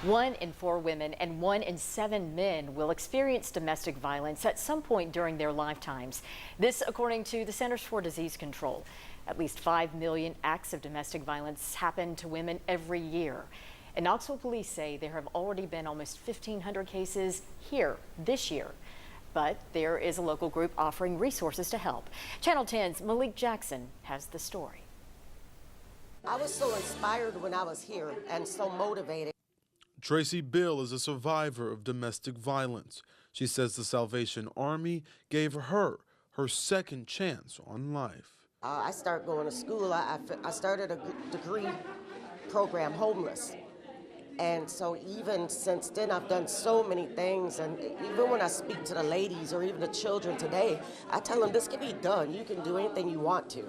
1 in 4 women and 1 in 7 men will experience domestic violence at some point during their lifetimes. This according to the Centers for Disease Control. At least 5 million acts of domestic violence happen to women every year. And Knoxville police say there have already been almost 1,500 cases here this year. But there is a local group offering resources to help. Channel 10's Malik Jackson has the story. I was so inspired when I was here and so motivated. Tracy Bill is a survivor of domestic violence. She says the Salvation Army gave her second chance on life. I started going to school. I started a degree program, homeless. And so even since then, I've done so many things. And even when I speak to the ladies or even the children today, I tell them this can be done. You can do anything you want to.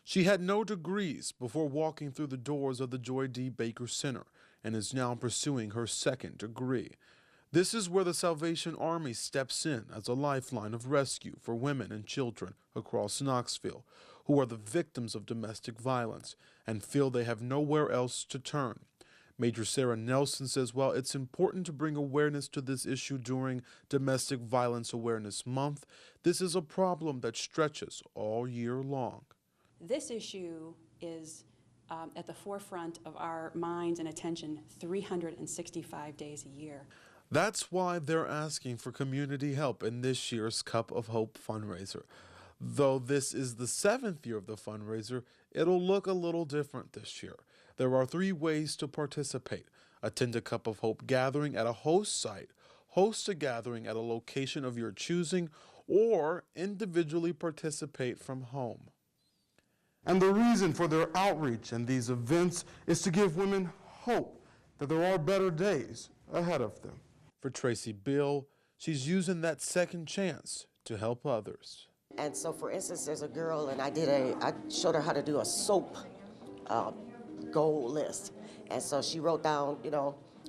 She had no degrees before walking through the doors of the Joy D. Baker Center and is now pursuing her second degree. This is where the Salvation Army steps in as a lifeline of rescue for women and children across Knoxville who are the victims of domestic violence and feel they have nowhere else to turn. Major Sarah Nelson says while it's important to bring awareness to this issue during Domestic Violence Awareness Month, this is a problem that stretches all year long. This issue is at the forefront of our minds and attention 365 days a year. That's why they're asking for community help in this year's Cup of Hope fundraiser. Though this is the 7th year of the fundraiser, it'll look a little different this year. There are 3 ways to participate. Attend a Cup of Hope gathering at a host site, host a gathering at a location of your choosing, or individually participate from home. And the reason for their outreach and these events is to give women hope that there are better days ahead of them. For Tracy Bill, she's using that second chance to help others. And so, for instance, there's a girl, and I showed her how to do a soap goal list. And so she wrote down,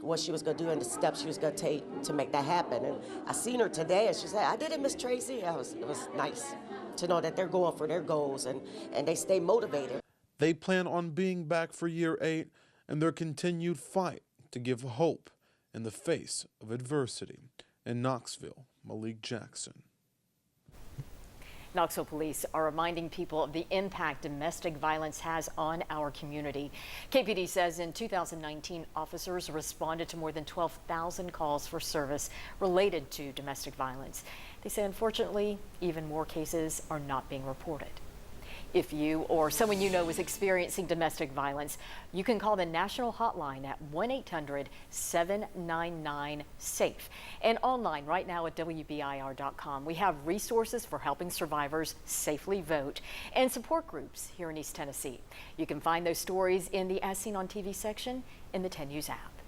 what she was going to do and the steps she was going to take to make that happen. And I seen her today, and she said, "I did it, Miss Tracy." It was nice to know that they're going for their goals and they stay motivated. They plan on being back for year 8 and their continued fight to give hope in the face of adversity. In Knoxville, Malik Jackson. Knoxville police are reminding people of the impact domestic violence has on our community. KPD says in 2019, officers responded to more than 12,000 calls for service related to domestic violence. They say, unfortunately, even more cases are not being reported. If you or someone you know is experiencing domestic violence, you can call the national hotline at 1-800-799-SAFE. And online right now at WBIR.com, we have resources for helping survivors safely vote and support groups here in East Tennessee. You can find those stories in the As Seen on TV section in the 10 News app.